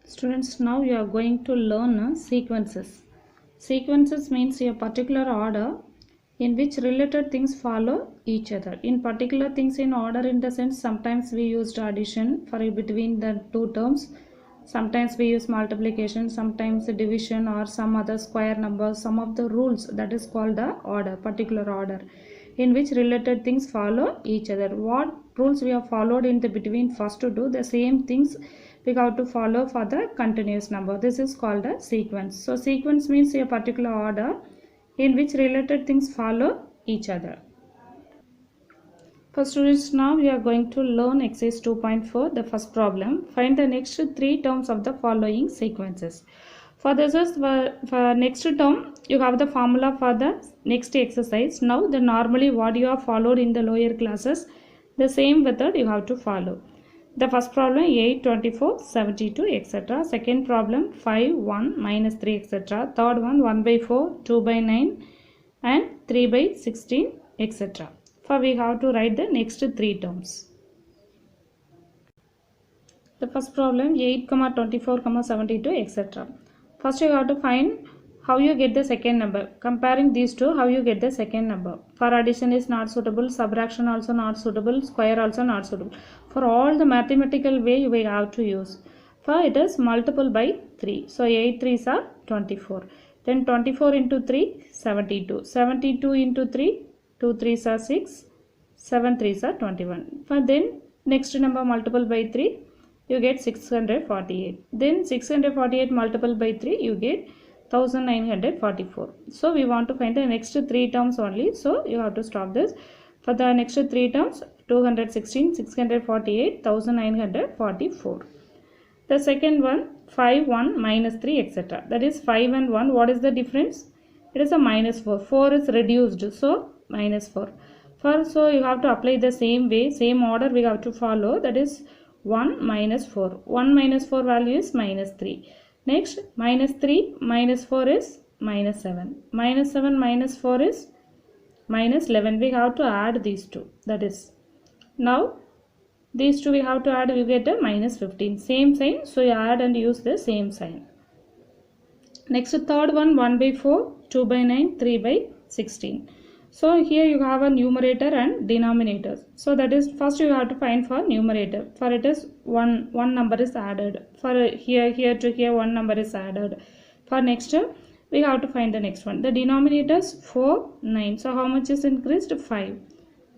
Students, now you are going to learn sequences. Sequences means a particular order in which related things follow each other. In particular things in order, in the sense, sometimes we used addition for between the two terms. Sometimes we use multiplication, sometimes division or some other square number. Some of the rules, that is called the order, particular order, in which related things follow each other. What rules we have followed in the between first to do the same things we have to follow for the continuous number. This is called a sequence. So sequence means a particular order in which related things follow each other. For students, now we are going to learn exercise 2.4, the first problem. Find the next three terms of the following sequences. For this is for next term, you have the formula for the next exercise. Now the normally what you have followed in the lower classes, the same method you have to follow. The first problem 8, 24, 72, etc. Second problem 5, 1, minus 3, etc. Third one 1 by 4, 2 by 9 and 3 by 16, etc. For we have to write the next three terms. The first problem 8, 24, 72, etc. First you have to find how you get the second number. Comparing these two, how you get the second number. For addition is not suitable, subtraction also not suitable, square also not suitable. For all the mathematical way we have to use. For it is multiple by 3. So 8 3s are 24. Then 24 into 3, 72. 72 into 3, 2 3s are 6. 7 3s are 21. For then next number multiple by 3, you get 648. Then 648 multiple by 3, you get 1944. So we want to find the next three terms only. So you have to stop this. For the next three terms 216, 648, 1944. The second one 5, 1, minus 3, etc. That is 5 and 1. What is the difference? It is a minus 4. 4 is reduced. So minus 4. So you have to apply the same way, same order we have to follow. That is 1 minus 4. 1 minus 4 value is minus 3. Next, minus 3 minus 4 is minus 7. Minus 7 minus 4 is minus 11. We have to add these two. That is, now these two we have to add, you get a minus 15. Same sign, so you add and use the same sign. Next, third one 1 by 4, 2 by 9, 3 by 16. So here you have a numerator and denominator. So that is, first you have to find for numerator. For it is one number is added. For here to here one number is added. For next we have to find the next one. The denominator is 4, 9. So how much is increased? 5.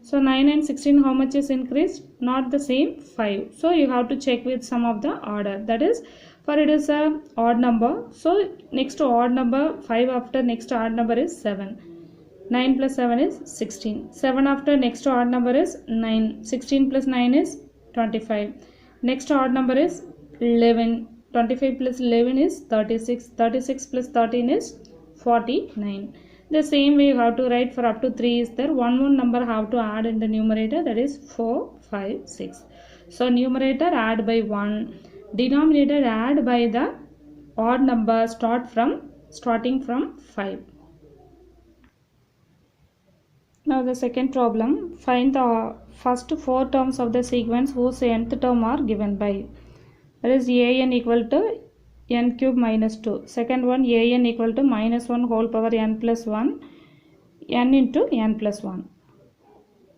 So 9 and 16 how much is increased? Not the same, 5. So you have to check with some of the order. That is, for it is a odd number. So next to odd number 5 after next odd number is 7. 9 plus 7 is 16. 7 after next odd number is 9. 16 plus 9 is 25. Next odd number is 11. 25 plus 11 is 36. 36 plus 13 is 49. The same way you have to write for up to 3 is there. One more number have to add in the numerator, that is 4, 5, 6. So numerator add by 1. Denominator add by the odd number starting from 5. Now the second problem, find the first 4 terms of the sequence whose nth term are given by. That is an equal to n cube minus 2. Second one an equal to minus 1 whole power n plus 1, n into n plus 1.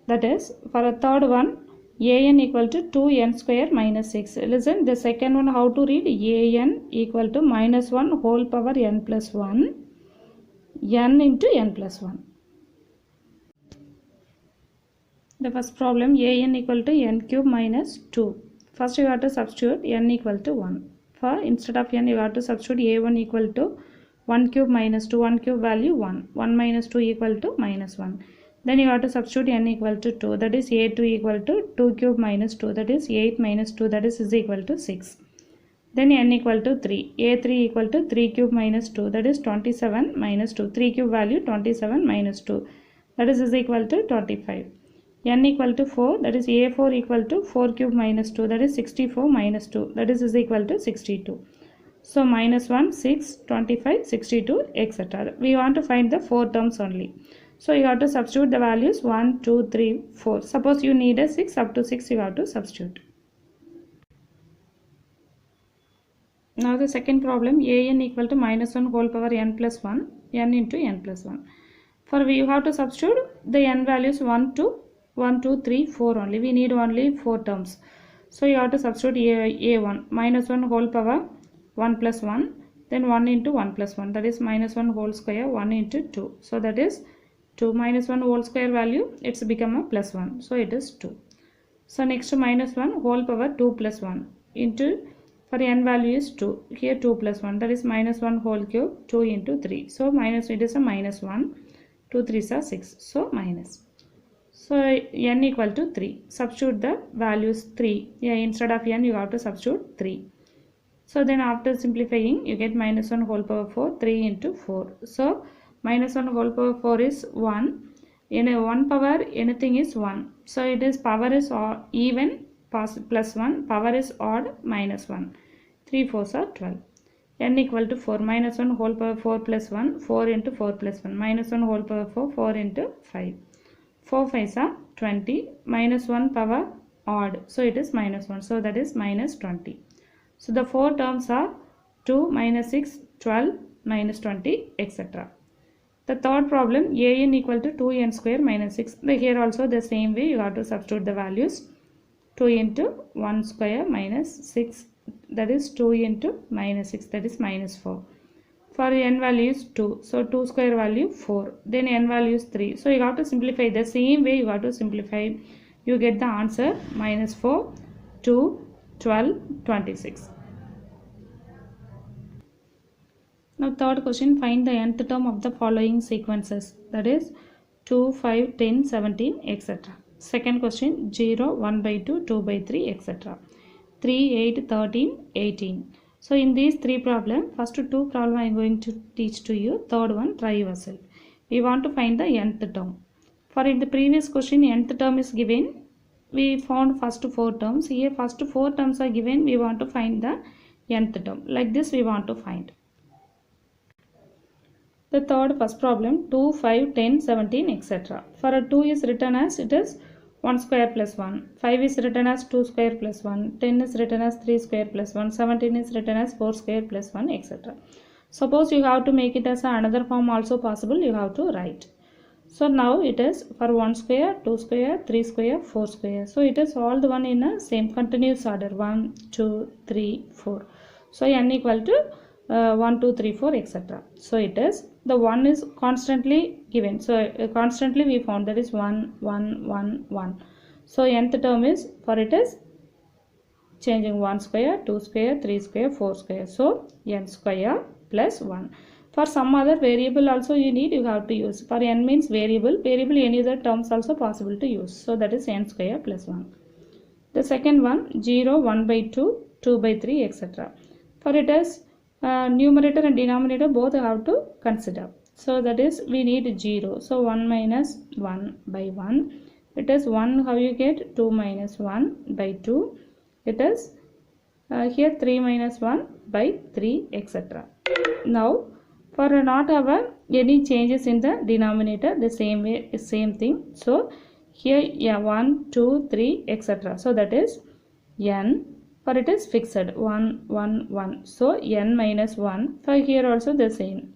That is, for a third one an equal to 2n square minus 6. Listen, the second one how to read? An equal to minus 1 whole power n plus 1, n into n plus 1. The first problem an equal to n cube minus 2. First you have to substitute n equal to 1. For instead of n you have to substitute a1 equal to 1 cube minus 2. 1 cube value 1. 1 minus 2 equal to minus 1. Then you have to substitute n equal to 2. That is a2 equal to 2 cube minus 2. That is 8 minus 2. That is equal to 6. Then n equal to 3. a3 equal to 3 cube minus 2. That is 27 minus 2. 3 cube value 27 minus 2. That is equal to 25. N equal to 4, that is a4 equal to 4 cube minus 2, that is 64 minus 2, that is equal to 62. So minus 1, 6, 25, 62, etc. We want to find the 4 terms only. So you have to substitute the values 1, 2, 3, 4. Suppose you need a 6, up to 6 you have to substitute. Now the second problem, an equal to minus 1 whole power n plus 1, n into n plus 1. For you have to substitute the n values 1 to 1, 2, 3, 4 only. We need only 4 terms. So you have to substitute a1 minus 1 whole power 1 plus 1, then 1 into 1 plus 1, that is minus 1 whole square 1 into 2. So that is 2 minus 1 whole square value, it's become a plus 1. So it is 2. So next minus 1 whole power 2 plus 1 into, for n value is 2, here 2 plus 1, that is minus 1 whole cube 2 into 3. So minus, it is a minus 1, 2 3s are 6, so minus. So n equal to 3, substitute the values 3, instead of n you have to substitute 3. So then after simplifying you get minus 1 whole power 4, 3 into 4. So minus 1 whole power 4 is 1. In a 1 power anything is 1. So it is power is even plus 1, power is odd minus 1. 3 4s are 12. N equal to 4, minus 1 whole power 4 plus 1, 4 into 4 plus 1, minus 1 whole power 4, 4 into 5. 4 5s are 20, minus 1 power odd, so it is minus 1, so that is minus 20. So the 4 terms are 2, minus 6, 12, minus 20, etc. The third problem, an equal to 2n square minus 6. Here also the same way you have to substitute the values. 2 into 1 square minus 6, that is 2 into minus 6, that is minus 4. For n value is 2, so 2 square value 4, then n value is 3. So you have to simplify the same way you have to simplify. You get the answer minus 4, 2, 12, 26. Now third question, find the nth term of the following sequences, that is 2, 5, 10, 17, etc. Second question, 0, 1 by 2, 2 by 3, etc. 3, 8, 13, 18. So in these three problems, first two problem I am going to teach to you, third one try yourself. We want to find the nth term. For in the previous question, nth term is given, we found first 4 terms. Here first 4 terms are given, we want to find the nth term. Like this we want to find. The third first problem, 2, 5, 10, 17, etc. For a 2 is written as it is 1 square plus 1, 5 is written as 2 square plus 1, 10 is written as 3 square plus 1, 17 is written as 4 square plus 1, etc. Suppose you have to make it as another form also possible, you have to write. So now it is for 1 square, 2 square, 3 square, 4 square. So it is all the one in a same continuous order, 1, 2, 3, 4. So n equal to 1, 2, 3, 4, etc. So it is, the 1 is constantly given. So constantly we found that is 1, 1, 1, 1. So nth term is, for it is changing 1 square, 2 square, 3 square, 4 square. So n square plus 1. For some other variable also you need, you have to use. For n means variable, any other terms also possible to use. So that is n square plus 1. The second one, 0, 1 by 2, 2 by 3, etc. For it is numerator and denominator both have to consider. So that is we need 0. So 1 minus 1 by 1. It is 1, how you get? 2 minus 1 by 2. It is here 3 minus 1 by 3, etc. Now for not have any changes in the denominator, the same way, same thing. So here 1, 2, 3, etc. So that is n. For it is fixed 1, 1, 1. So n minus 1. For here also the same.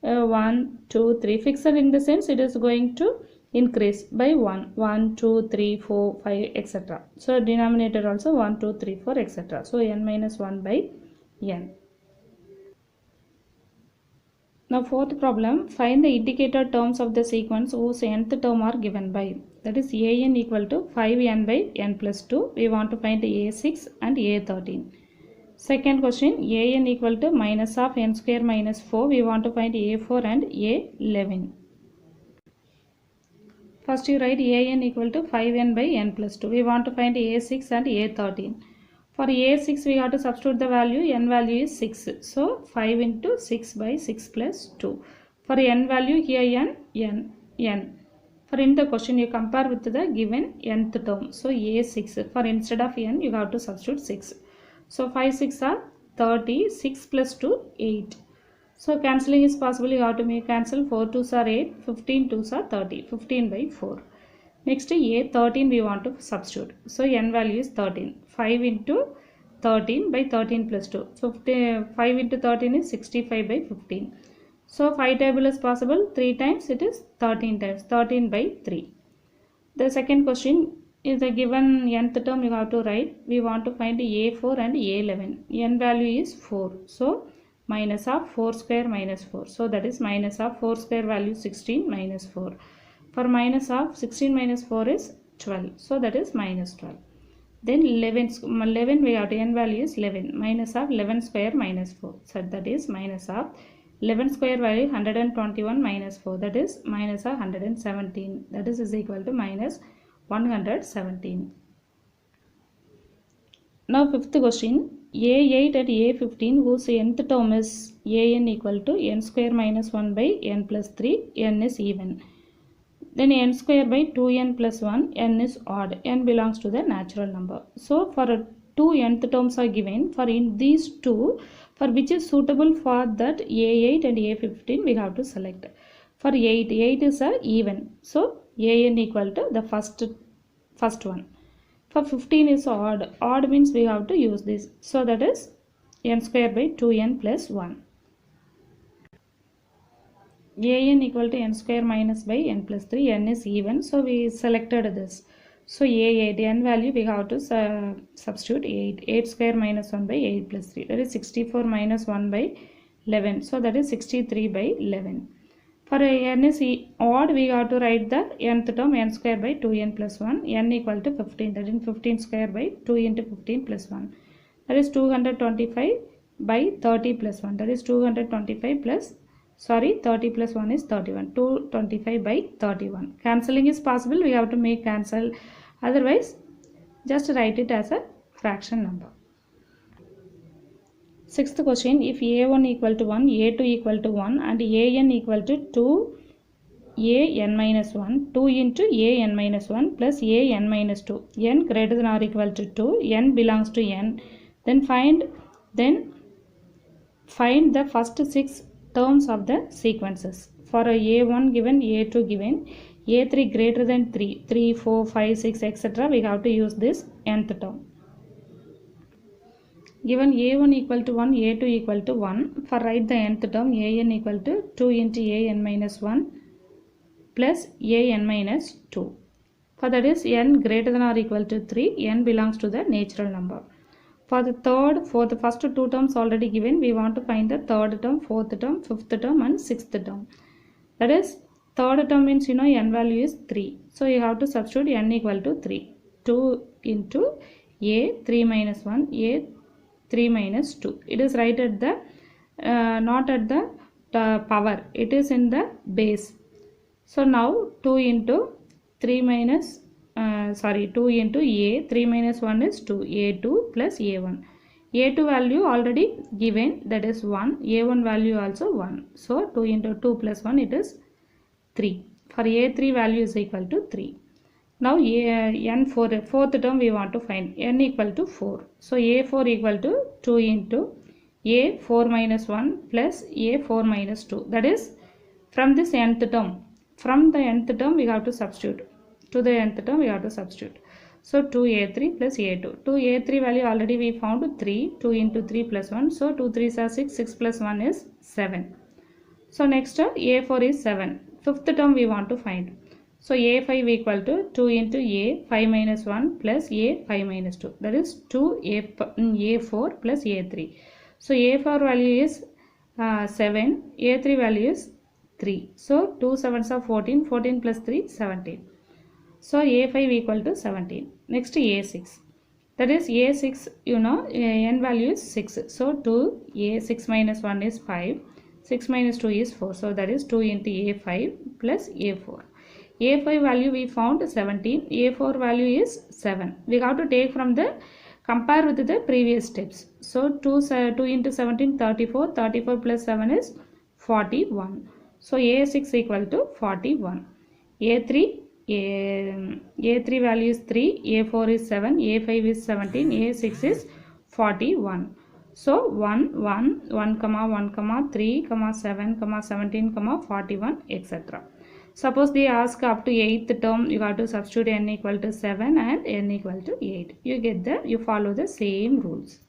1, 2, 3. Fixed in the sense it is going to increase by 1. 1, 2, 3, 4, 5, etc. So denominator also 1, 2, 3, 4, etc. So n minus 1 by n. Now fourth problem, find the indicator terms of the sequence whose nth term are given by. That is an equal to 5n by n plus 2. We want to find a6 and a13. Second question, an equal to minus of n square minus 4. We want to find a4 and a11. First you write an equal to 5n by n plus 2. We want to find a6 and a13. For a6 we have to substitute the value, n value is 6. So 5 into 6 by 6 plus 2. For n value here n. For in the question you compare with the given nth term. So a6, for instead of n you have to substitute 6. So 5 6 are 30, 6 plus 2 8. So cancelling is possible, you have to make cancel. 4 2s are 8, 15 2s are 30, 15 by 4. Next a13 we want to substitute. So n value is 13. 5 into 13 by 13 plus 2. 5 into 13 is 65 by 15. So 5 table is possible. 3 times it is 13 times. 13 by 3. The second question is the given nth term you have to write. We want to find A4 and A11. N value is 4. So minus of 4 square minus 4. So that is minus of 4 square value 16 minus 4. For minus of 16 minus 4 is 12. So that is minus 12. Then 11 we have to n value is 11. Minus of 11 square minus 4. So that is minus of 11 square value 121 minus 4. That is minus of 117. That is equal to minus 117. Now fifth question. A8 and A15 whose nth term is an equal to n square minus 1 by n plus 3. N is even. Then n square by 2n plus 1, n is odd. N belongs to the natural number. So for two nth terms are given. For in these two, for which is suitable for that A8 and A15, we have to select. For 8 is a even. So an equal to the first one. For 15 is odd. Odd means we have to use this. So that is n square by 2n plus 1. An equal to n square minus by n plus 3. N is even. So we selected this. So A8, n value we have to substitute 8. 8 square minus 1 by 8 plus 3. That is 64 minus 1 by 11. So that is 63 by 11. For n is odd, we have to write the nth term n square by 2n plus 1. N equal to 15. That is 15 square by 2 into 15 plus 1. That is 225 by 30 plus 1. That is 225 plus 30 plus 1 is 31. 225 by 31. Cancelling is possible. We have to make cancel. Otherwise, just write it as a fraction number. Sixth question. If A1 equal to 1, A2 equal to 1 and AN equal to 2 AN minus 1, 2 into AN minus 1 plus AN minus 2. N greater than or equal to 2. N belongs to N. Then find the first 6 terms of the sequences. For A1 given, A2 given, A3 greater than 3, 3, 4, 5, 6, etc. We have to use this nth term. Given A1 equal to 1, A2 equal to 1, for write the nth term, AN equal to 2 into AN minus 1 plus AN minus 2. For that is N greater than or equal to 3, N belongs to the natural number. For the first two terms already given, we want to find the third term, fourth term, fifth term and sixth term. That is, third term means n value is 3. So you have to substitute n equal to 3. 2 into a 3 minus 1, a 3 minus 2. It is right at the, not at the power. It is in the base. So now 2 into 3 minus 2 into a 3 minus 1 is 2, a2 plus a1. a2 value already given, that is 1, a1 value also 1. So 2 into 2 plus 1, it is 3. For a3 value is equal to 3. Now fourth term we want to find, n equal to 4. So a4 equal to 2 into a4 minus 1 plus a4 minus 2. That is from this nth term. From the nth term we have to substitute. To the nth term we have to substitute. So 2a3 plus a2. 2a3 value already we found 3. 2 into 3 plus 1. So 2 3s are 6. 6 plus 1 is 7. So next a4 is 7. Fifth term we want to find. So a5 equal to 2 into a 5 minus 1 plus a 5 minus 2. That is 2 a4 plus a3. So a4 value is 7. a3 value is 3. So 2 7s are 14. 14 plus 3 17. So a5 equal to 17. Next a6. That is a6, n value is 6. So 2 a6 minus 1 is 5. 6 minus 2 is 4. So that is 2 into a5 plus a4. a5 value we found 17. a4 value is 7. We have to take from the, compare with the previous steps. So 2 into 17 34. 34 plus 7 is 41. So a6 equal to 41. a3 value is 3, a4 is 7, a5 is 17, a6 is 41. So 1, 1, 1, 1, 3, 7, 17, 41, etc. Suppose they ask up to 8th term, you have to substitute n equal to 7 and n equal to 8. You follow the same rules.